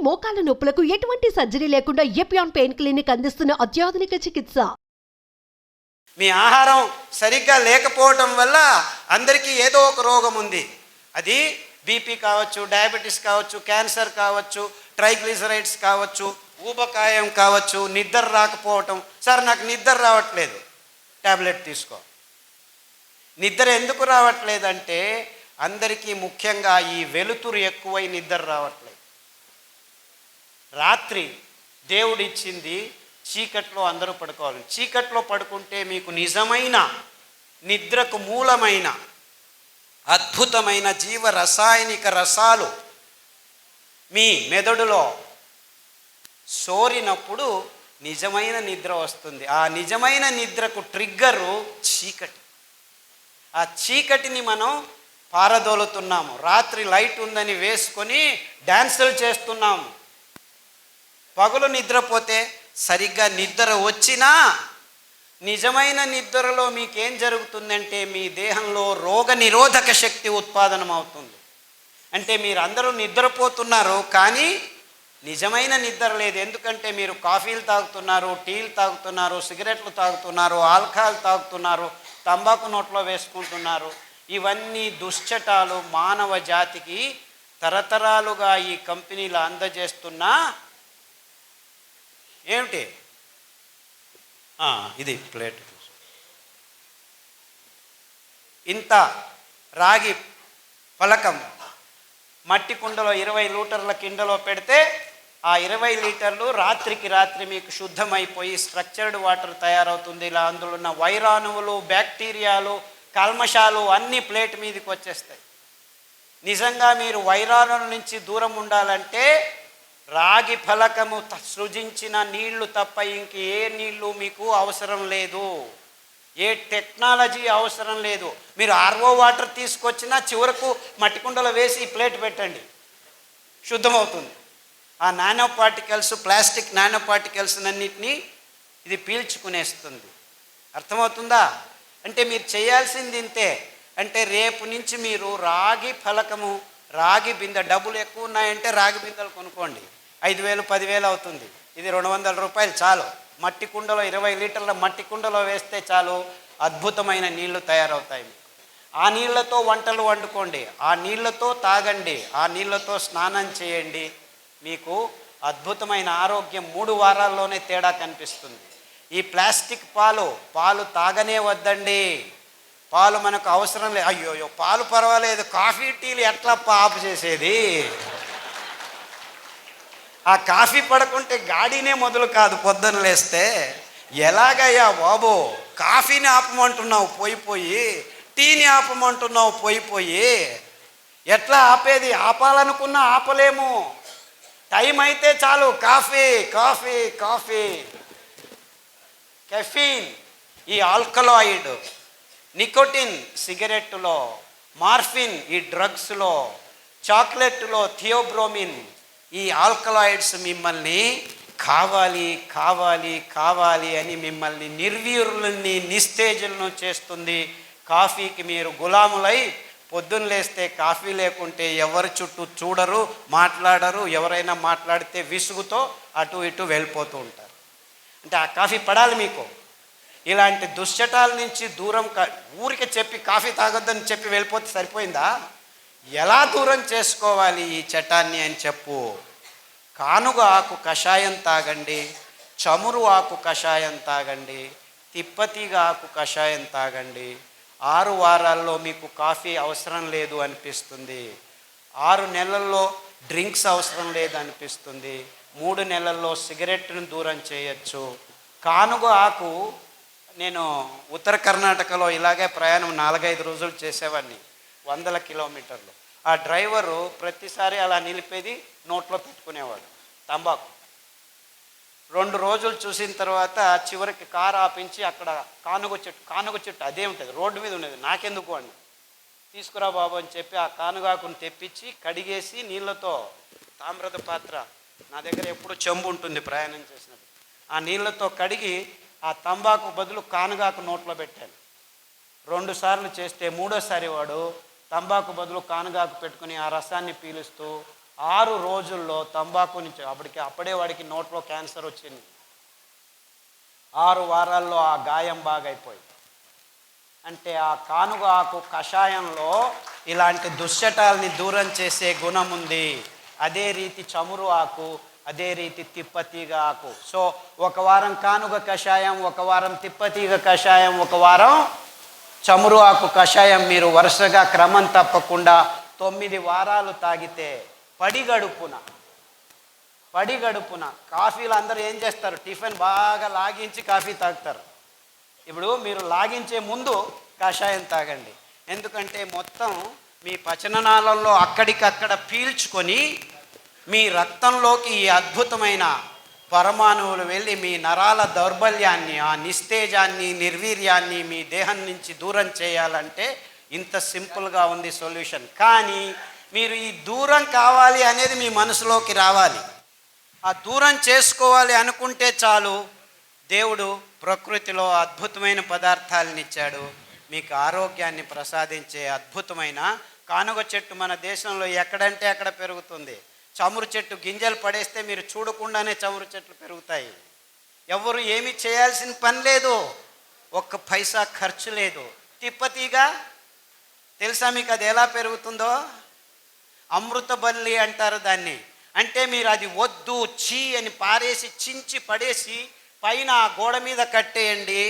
మోకాల నొప్పులకు ఎటువంటి సర్జరీ లేకుండా ఎపియాన్ పెయిన్ క్లినిక్ అందిస్తున్న అత్యాధునిక చికిత్స. మీ ఆహారం సరిగ్గా లేకపోవటం వల్ల అందరికీ ఏదో ఒక రోగం ఉంది. అది బీపీ కావచ్చు, డయాబెటీస్ కావచ్చు, క్యాన్సర్ కావచ్చు, ట్రైగ్లిజరైడ్స్ కావచ్చు, ఊబకాయం కావచ్చు, నిద్ర రాకపోవటం. సార్ నాకు నిద్ర రావట్లేదు, ట్యాబ్లెట్ తీసుకో. నిద్ర ఎందుకు రావట్లేదంటే అందరికీ ముఖ్యంగా ఈ వెలుతురు ఎక్కువై నిద్ర రావట్లేదు. రాత్రి దేవుడిచ్చింది చీకట్లో అందరూ పడుకోవాలి. చీకట్లో పడుకుంటే మీకు నిజమైన నిద్రకు మూలమైన అద్భుతమైన జీవ రసాయనిక రసాలు మీ మెదడులో సోరినప్పుడు నిజమైన నిద్ర వస్తుంది. ఆ నిజమైన నిద్రకు ట్రిగ్గరు చీకటి. ఆ చీకటిని మనం పారదోలుతున్నాము. రాత్రి లైట్ ఉందని వేసుకొని డ్యాన్సులు చేస్తున్నాము. పగలు నిద్రపోతే సరిగ్గా నిద్ర వచ్చినా నిజమైన నిద్రలో మీకేం జరుగుతుందంటే మీ దేహంలో రోగ నిరోధక శక్తి ఉత్పాదనం అవుతుంది. అంటే మీరు అందరూ నిద్రపోతున్నారు కానీ నిజమైన నిద్ర లేదు. ఎందుకంటే మీరు కాఫీలు తాగుతున్నారు, టీలు తాగుతున్నారు, సిగరెట్లు తాగుతున్నారు, ఆల్కహాల్ తాగుతున్నారు, తంబాకు నోట్లో వేసుకుంటున్నారు. ఇవన్నీ దుశ్చటాలు మానవ జాతికి తరతరాలుగా ఈ కంపెనీలు అందజేస్తున్న ఏమిటి ఇది ప్లేట్. ఇంత రాగి ఫలకం మట్టి కుండలో 20 లీటర్ల కిండలో పెడితే ఆ 20 లీటర్లు రాత్రికి రాత్రి మీకు శుద్ధమైపోయి స్ట్రక్చర్డ్ వాటర్ తయారవుతుంది. ఇలా అందులో ఉన్న వైరాణువులు, బ్యాక్టీరియాలు, కల్మషాలు అన్నీ ప్లేట్ మీదకి వచ్చేస్తాయి. నిజంగా మీరు వైరాణుల నుంచి దూరం ఉండాలంటే రాగి ఫలకము సృజించిన నీళ్లు తప్ప ఇంక ఏ నీళ్లు మీకు అవసరం లేదు, ఏ టెక్నాలజీ అవసరం లేదు. మీరు ఆర్ఓ వాటర్ తీసుకొచ్చినా చివరకు మట్టి కుండలో వేసి ఈ ప్లేట్ పెట్టండి, శుద్ధమవుతుంది. ఆ nano particles, plastic nano particles అన్నిటినీ ఇది పీల్చుకునేస్తుంది. అర్థమవుతుందా? అంటే మీరు చేయాల్సింది ఇంతే. అంటే రేపు నుంచి మీరు రాగి ఫలకము, రాగి బిందె, డబ్బులు ఎక్కువ ఉన్నాయంటే రాగి బిందెలు కొనుక్కోండి. 5,000 10,000 అవుతుంది. ఇది 200 రూపాయలు చాలు. మట్టి కుండలో 20 లీటర్ల మట్టి కుండలో వేస్తే చాలు, అద్భుతమైన నీళ్లు తయారవుతాయి. ఆ నీళ్లతో వంటలు వండుకోండి, ఆ నీళ్లతో తాగండి, ఆ నీళ్లతో స్నానం చేయండి. మీకు అద్భుతమైన ఆరోగ్యం 3 వారాల్లోనే తేడా కనిపిస్తుంది. ఈ ప్లాస్టిక్ పాలు తాగనే వద్దండి. పాలు మనకు అవసరం లేదు. అయ్యోయ్యో పాలు పర్వాలేదు, కాఫీ టీలు ఎట్లా ఆపు చేసేది? ఆ కాఫీ పడకుంటే గాడినే మొదలు కాదు పొద్దున లేస్తే. ఎలాగయ్యా బాబు, కాఫీని ఆపమంటున్నావు పోయిపోయి, టీని ఆపమంటున్నావు పోయిపోయి, ఎట్లా ఆపేది? ఆపాలనుకున్నా ఆపలేము. టైం అయితే చాలు కాఫీ కాఫీ కాఫీ. కెఫీన్, ఈ ఆల్కలాయిడ్, నికోటిన్ సిగరెట్టులో, మార్ఫిన్ ఈ డ్రగ్స్లో, చాక్లెట్లో థియోబ్రోమిన్, ఈ ఆల్కలాయిడ్స్ మిమ్మల్ని కావాలి కావాలి కావాలి అని మిమ్మల్ని నిర్వీర్యులని, నిస్తేజులను చేస్తుంది. కాఫీకి మీరు గులాములై పొద్దున్న లేస్తే కాఫీ లేకుంటే ఎవరి చుట్టూ చూడరు, మాట్లాడరు. ఎవరైనా మాట్లాడితే విసుగుతో అటు ఇటు వెళ్ళిపోతూ ఉంటారు. అంటే ఆ కాఫీ పడాలి మీకు. ఇలాంటి దుశ్చటాల నుంచి దూరం ఊరికి చెప్పి కాఫీ తాగొద్దని చెప్పి వెళ్ళిపోతే సరిపోయిందా? ఎలా దూరం చేసుకోవాలి ఈ చటాన్ని అని చెప్పు. కానుగ ఆకు కషాయం తాగండి, చమురు ఆకు కషాయం తాగండి, తిప్పతీగ ఆకు కషాయం తాగండి. 6 వారాల్లో మీకు కాఫీ అవసరం లేదు అనిపిస్తుంది. 6 నెలల్లో డ్రింక్స్ అవసరం లేదు అనిపిస్తుంది. 3 నెలల్లో సిగరెట్ను దూరం చేయొచ్చు. కానుగ ఆకు, నేను ఉత్తర కర్ణాటకలో ఇలాగే ప్రయాణం 4-5 రోజులు చేసేవాడిని, 100 కిలోమీటర్లు. ఆ డ్రైవరు ప్రతిసారి అలా నిలిపేది, నోట్లో పెట్టుకునేవాడు తంబాకు. 2 రోజులు చూసిన తర్వాత చివరికి కారు ఆపించి అక్కడ కానుగ చెట్టు అదే ఉంటుంది, రోడ్డు మీద ఉండేది. నాకెందుకు అని, తీసుకురా బాబు అని చెప్పి ఆ కానుగాకును తెప్పించి కడిగేసి నీళ్ళతో, తామ్రద పాత్ర నా దగ్గర ఎప్పుడు చెంబు ఉంటుంది ప్రయాణం చేసినప్పుడు, ఆ నీళ్ళతో కడిగి ఆ తంబాకు బదులు కానుగాకు నోట్లో పెట్టాను. 2 సార్లు చేస్తే 3వ సారి వాడు తంబాకు బదులు కానుగాకు పెట్టుకుని ఆ రసాన్ని పీలుస్తూ 6 రోజుల్లో తంబాకు నుంచి అప్పుడే వాడికి నోట్లో క్యాన్సర్ వచ్చింది. 6 వారాల్లో ఆ గాయం బాగైపోయింది. అంటే ఆ కానుగ ఆకు కషాయంలో ఇలాంటి దుశ్చటాల్ని దూరం చేసే గుణం ఉంది. అదే రీతి చమురు ఆకు, అదే రీతి తిప్పతీగ ఆకు. సో 1 వారం కానుగ కషాయం, 1 వారం తిప్పతీగ కషాయం, 1 వారం చమురు ఆకు కషాయం మీరు వరుసగా క్రమం తప్పకుండా 9 వారాలు తాగితే పడిగడుపున కాఫీలు అందరూ ఏం చేస్తారు, టిఫిన్ బాగా లాగించి కాఫీ తాగుతారు. ఇప్పుడు మీరు లాగించే ముందు కషాయం తాగండి. ఎందుకంటే మొత్తం మీ పచననాళంలో అక్కడికక్కడ పీల్చుకొని మీ రక్తంలోకి ఈ అద్భుతమైన పరమాణువులు వెళ్ళి మీ నరాల దౌర్బల్యాన్ని, ఆ నిస్తేజాన్ని, నిర్వీర్యాన్ని మీ దేహం నుంచి దూరం చేయాలంటే ఇంత సింపుల్గా ఉంది సొల్యూషన్. కానీ మీరు ఈ దూరం కావాలి అనేది మీ మనసులోకి రావాలి. ఆ దూరం చేసుకోవాలి అనుకుంటే చాలు, దేవుడు ప్రకృతిలో అద్భుతమైన పదార్థాలను ఇచ్చాడు. మీకు ఆరోగ్యాన్ని ప్రసాదించే అద్భుతమైన కానుగ చెట్టు మన దేశంలో ఎక్కడంటే అక్కడ పెరుగుతుంది. చమురు చెట్టు గింజలు పడేస్తే మీరు చూడకుండానే చమురు చెట్లు పెరుగుతాయి. ఎవరు ఏమీ చేయాల్సిన పని లేదు, 1 పైసా ఖర్చు లేదు. తిప్పతీగ తెలుసా మీకు అది ఎలా పెరుగుతుందో? అమృత బల్లి అంటారు దాన్ని. అంటే మీరు అది వద్దు చీ అని పారేసి చించి పడేసి పైన ఆ గోడ మీద కట్టేయండి.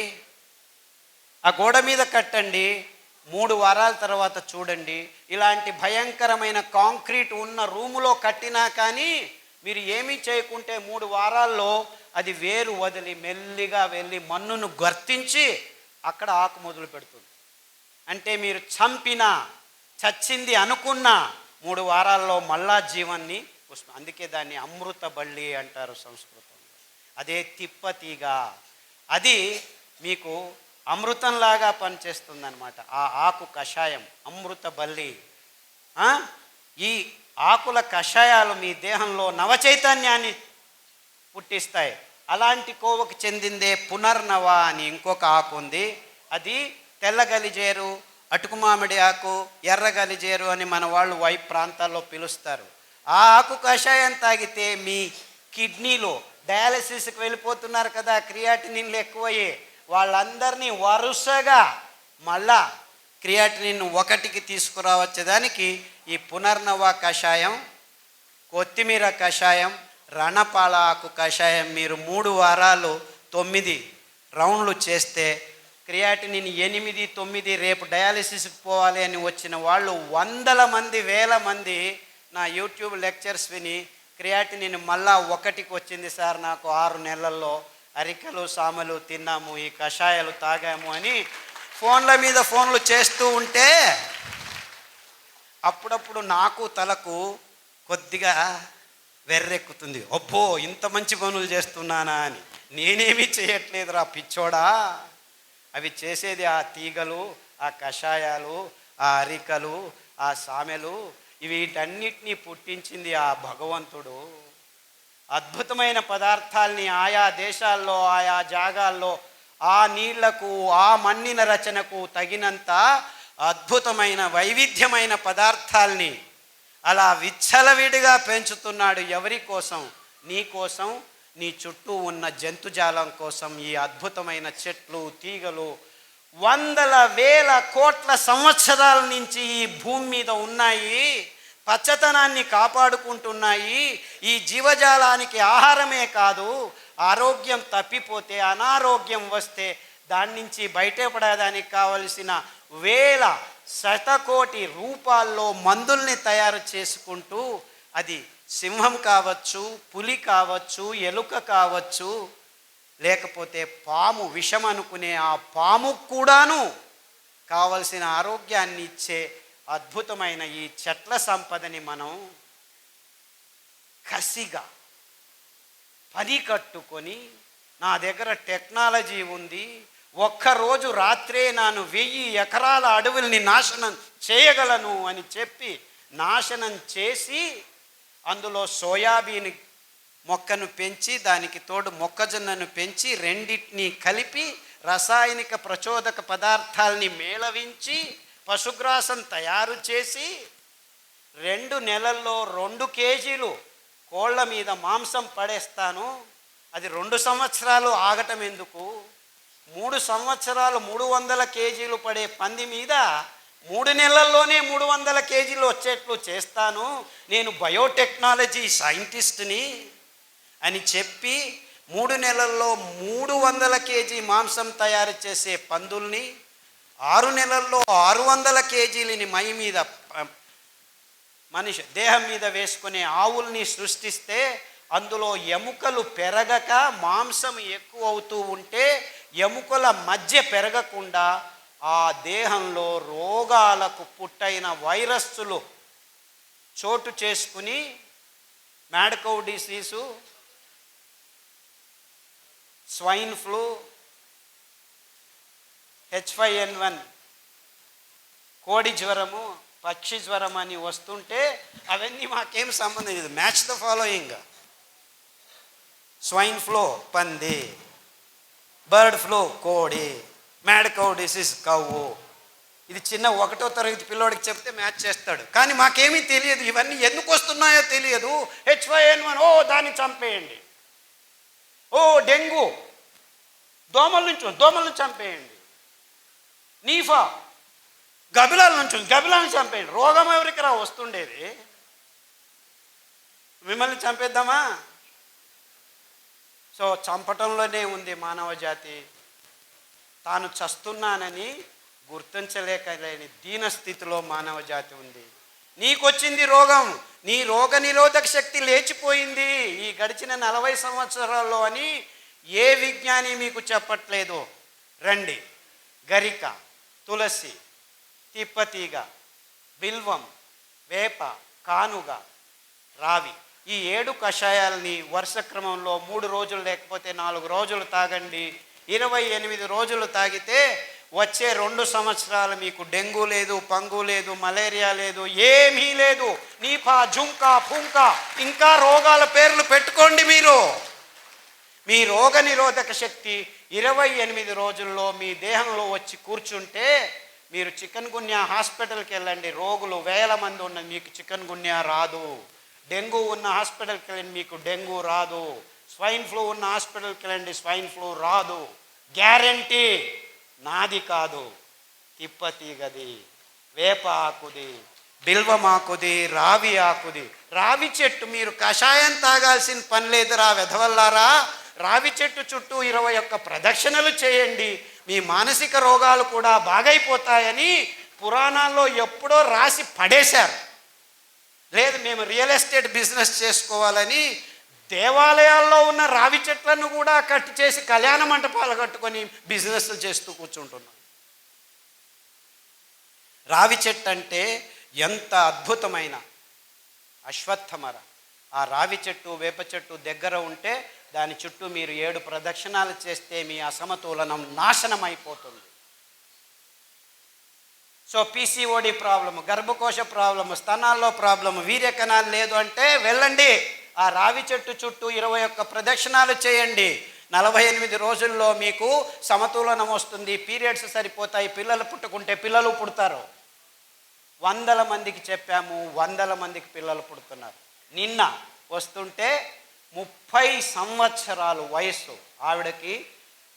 ఆ గోడ మీద కట్టండి. 3 వారాల తర్వాత చూడండి, ఇలాంటి భయంకరమైన కాంక్రీట్ ఉన్న రూములో కట్టినా కానీ మీరు ఏమీ చేయకుంటే 3 వారాల్లో అది వేరు వదిలి మెల్లిగా వెళ్ళి మన్నును గర్తించి అక్కడ ఆకు మొదలు పెడుతుంది. అంటే మీరు చంపినా చచ్చింది అనుకున్నా 3 వారాల్లో మళ్ళా జీవాన్ని వస్తుంది. అందుకే దాన్ని అమృత బల్లి అంటారు సంస్కృతంలో. అదే తిప్పతీగ, అది మీకు అమృతంలాగా పనిచేస్తుందన్నమాట. ఆ ఆకు కషాయం అమృత బల్లి. ఈ ఆకుల కషాయాలు మీ దేహంలో నవచైతన్యాన్ని పుట్టిస్తాయి. అలాంటి కోవకు చెందిందే పునర్నవ అని ఇంకొక ఆకు ఉంది. అది తెల్ల గలిజేరు, అటుకు మామిడి ఆకు, ఎర్ర గలిజేరు అని మన వాళ్ళు వైపు ప్రాంతాల్లో పిలుస్తారు. ఆ ఆకు కషాయం తాగితే మీ కిడ్నీలో డయాలసిస్కి వెళ్ళిపోతున్నారు కదా, క్రియాటినిన్లు ఎక్కువయ్యే వాళ్ళందరినీ వరుసగా మళ్ళా క్రియాటినిన్ 1కి తీసుకురావచ్చేదానికి ఈ పునర్నవ కషాయం, కొత్తిమీర కషాయం, రణపాల ఆకు కషాయం మీరు 3 వారాలు 9 రౌండ్లు చేస్తే క్రియాటినిన్ 8, 9, రేపు డయాలసిస్కి పోవాలి అని వచ్చిన వాళ్ళు 100 మంది 1000 మంది నా యూట్యూబ్ లెక్చర్స్ విని క్రియాటినిన్ మళ్ళా 1కి వచ్చింది సార్ నాకు 6 నెలల్లో, అరికలు సామలు తిన్నాము, ఈ కషాయాలు తాగాము అని ఫోన్ల మీద ఫోన్లు చేస్తూ ఉంటే అప్పుడప్పుడు నాకు తలకు కొద్దిగా వెర్రెక్కుతుంది. అబ్బో ఇంత మంచి పనులు చేస్తున్నానా అని. నేనేమీ చేయట్లేదురా పిచ్చోడా, అవి చేసేది ఆ తీగలు, ఆ కషాయాలు, ఆ అరికలు, ఆ సామెలు, వీటన్నిటినీ పుట్టించింది ఆ భగవంతుడు. అద్భుతమైన పదార్థాల్ని ఆయా దేశాల్లో ఆయా జాగాల్లో ఆ నీళ్లకు ఆ మన్నిన రచనకు తగినంత అద్భుతమైన వైవిధ్యమైన పదార్థాల్ని అలా విచ్చలవిడిగా పెంచుతున్నాడు. ఎవరి కోసం? నీ కోసం, నీ చుట్టూ ఉన్న జంతుజాలం కోసం. ఈ అద్భుతమైన చెట్లు తీగలు 100,000 కోట్ల సంవత్సరాల నుంచి ఈ భూమి మీద ఉన్నాయి, పచ్చతనాన్ని కాపాడుకుంటున్నాయి. ఈ జీవజాలానికి ఆహారమే కాదు, ఆరోగ్యం తప్పిపోతే, అనారోగ్యం వస్తే దాని నుంచి బయటపడడానికి కావలసిన 1000 శతకోటి రూపాల్లో మందుల్ని తయారు చేసుకుంటూ, అది సింహం కావచ్చు, పులి కావచ్చు, ఎలుక కావచ్చు, లేకపోతే పాము, విషం అనుకునే ఆ పాము కూడాను కావలసిన ఆరోగ్యాన్ని ఇచ్చే అద్భుతమైన ఈ చెట్ల సంపదని మనం కసిగా పని కట్టుకొని, నా దగ్గర టెక్నాలజీ ఉంది, ఒక్కరోజు రాత్రే నేను 1000 ఎకరాల అడవుల్ని నాశనం చేయగలను అని చెప్పి నాశనం చేసి అందులో సోయాబీన్ మొక్కను పెంచి దానికి తోడు మొక్కజొన్నను పెంచి రెండింటినీ కలిపి రసాయనిక ప్రచోదక పదార్థాలని మేళవించి పశుగ్రాసం తయారు చేసి 2 నెలల్లో 2 కేజీలు కోళ్ళ మీద మాంసం పడేస్తాను. అది 2 సంవత్సరాలు ఆగటం ఎందుకు? 3 సంవత్సరాలు 300 కేజీలు పడే పంది మీద 3 నెలల్లోనే 300 కేజీలు వచ్చేట్లు చేస్తాను. నేను బయోటెక్నాలజీ సైంటిస్ట్ని అని చెప్పి 3 నెలల్లో 300 కేజీ మాంసం తయారు చేసే పందుల్ని, 6 నెలల్లో 600 కేజీలని మీద మనిషి దేహం మీద వేసుకునే ఆవుల్ని సృష్టిస్తే అందులో ఎముకలు పెరగక మాంసం ఎక్కువ అవుతూ ఉంటే ఎముకల మధ్య పెరగకుండా ఆ దేహంలో రోగాలకు పుట్టైన వైరస్సులు చోటు చేసుకుని mad cow disease, swine flu, H5N1, కోడి జ్వరము, పక్షి జ్వరం అని వస్తుంటే అవన్నీ మాకేం సంబంధం లేదు. Match the following: swine flu పంది, బర్డ్ ఫ్లూ కోడి, మ్యాడ్ కౌ డిసీజ్ కవ్వు. ఇది చిన్న 1వ తరగతి పిల్లోడికి చెప్తే మ్యాచ్ చేస్తాడు. కానీ మాకేమీ తెలియదు, ఇవన్నీ ఎందుకు వస్తున్నాయో తెలియదు. H5N1, ఓ దాన్ని చంపేయండి. ఓ డెంగ్యూ, దోమలను చంపేయండి. నీఫా, గబిలాలను చంపేయండి. రోగం ఎవరికి వస్తుండేది? మిమ్మల్ని చంపేద్దామా? సో చంపటంలోనే ఉంది మానవ జాతి. తాను చస్తున్నానని గుర్తించలేకలేని దీనస్థితిలో మానవ జాతి ఉంది. నీకొచ్చింది రోగం, నీ రోగ నిరోధక శక్తి లేచిపోయింది ఈ గడిచిన 40 సంవత్సరాల్లో అని ఏ విజ్ఞాని మీకు చెప్పట్లేదు. రండి, గరిక, తులసి, తిప్పతీగ, బిల్వం, వేప, కానుగ, రావి, ఈ 7 కషాయాలని వరుస క్రమంలో 3 రోజులు లేకపోతే 4 రోజులు తాగండి. 28 రోజులు తాగితే వచ్చే 2 సంవత్సరాలు మీకు డెంగ్యూ లేదు, పంగు లేదు, మలేరియా లేదు, ఏమీ లేదు. నీపా, జుంకా, పుంకా, ఇంకా రోగాల పేర్లు పెట్టుకోండి. మీ రోగ నిరోధక శక్తి 28 రోజుల్లో మీ దేహంలో వచ్చి కూర్చుంటే మీరు చికెన్ గున్యా హాస్పిటల్కి వెళ్ళండి, రోగులు వేల మంది ఉన్నది, మీకు చికెన్ గున్యా రాదు. డెంగ్యూ ఉన్న హాస్పిటల్కి వెళ్ళండి, మీకు డెంగ్యూ రాదు. స్వైన్ ఫ్లూ ఉన్న హాస్పిటల్కి వెళ్ళండి, స్వైన్ ఫ్లూ రాదు. గ్యారంటీ. నాది కాదు, తిప్పతీగది, వేప ఆకుది, బిల్వమాకుది, రావి ఆకుది. రావి చెట్టు మీరు కషాయం తాగాల్సిన పని లేదురా వెధవల్లారా. రావి చెట్టు చుట్టూ 21 ప్రదక్షిణలు చేయండి, మీ మానసిక రోగాలు కూడా బాగైపోతాయని పురాణాల్లో ఎప్పుడో రాసి పడేశారు. లేదు మేము రియల్ ఎస్టేట్ బిజినెస్ చేసుకోవాలని దేవాలయాల్లో ఉన్న రావి చెట్లను కూడా కట్టి చేసి కళ్యాణ మంటపాలు కట్టుకొని బిజినెస్లు చేస్తూ కూర్చుంటున్నాం. రావి చెట్టు అంటే ఎంత అద్భుతమైన అశ్వత్థమర. ఆ రావి చెట్టు, వేప చెట్టు దగ్గర ఉంటే దాని చుట్టూ మీరు 7 ప్రదక్షిణాలు చేస్తే మీ అసమతులనం నాశనం అయిపోతుంది. సో PCOD ప్రాబ్లము, గర్భకోశ ప్రాబ్లము, స్తనాల్లో ప్రాబ్లము, వీర్యకణాలు లేదు అంటే వెళ్ళండి, ఆ రావి చెట్టు చుట్టూ 21 ప్రదక్షిణాలు చేయండి. 48 రోజుల్లో మీకు సమతులనం వస్తుంది, పీరియడ్స్ సరిపోతాయి, పిల్లలు పుట్టుకుంటే పిల్లలు పుడతారు. 100 మందికి చెప్పాము, 100 మందికి పిల్లలు పుడుతున్నారు. నిన్న వస్తుంటే 30 సంవత్సరాలు వయస్సు ఆవిడకి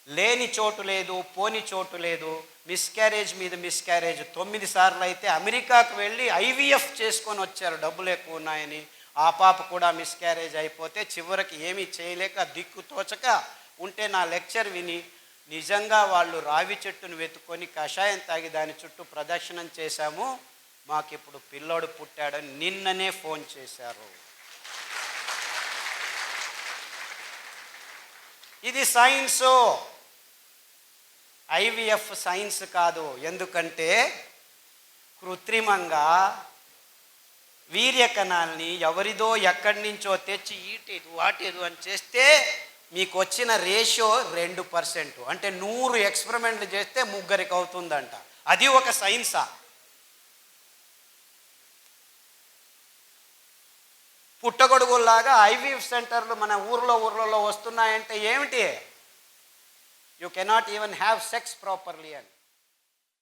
లేని చోటు లేదు, పోని చోటు లేదు, మిస్క్యారేజ్ మీద మిస్క్యారేజ్ 9 సార్లు అయితే అమెరికాకు వెళ్ళి IVF చేసుకొని వచ్చారు, డబ్బులు ఎక్కువ ఉన్నాయని. ఆ పాప కూడా మిస్క్యారేజ్ అయిపోతే చివరికి ఏమీ చేయలేక దిక్కు తోచక ఉంటే నా లెక్చర్ విని నిజంగా వాళ్ళు రావి చెట్టును వెతుక్కొని కషాయం తాగి దాని చుట్టూ ప్రదక్షిణం చేశాము, మాకు ఇప్పుడు పిల్లోడు పుట్టాడని నిన్ననే ఫోన్ చేశారు. ఇది సైన్సు, IVF సైన్స్ కాదు. ఎందుకంటే కృత్రిమంగా వీర్యకణాల్ని ఎవరిదో ఎక్కడి నుంచో తెచ్చి ఈటేదు వాటేదు అని చేస్తే మీకు వచ్చిన రేషియో 2%. అంటే 100 ఎక్స్పెరిమెంట్లు చేస్తే 3కి అవుతుందంట. అది ఒక సైన్సా? పుట్టగొడుగుల్లాగా IVF సెంటర్లు మన ఊర్లలో వస్తున్నాయంటే ఏమిటి? You cannot even have sex properly అని.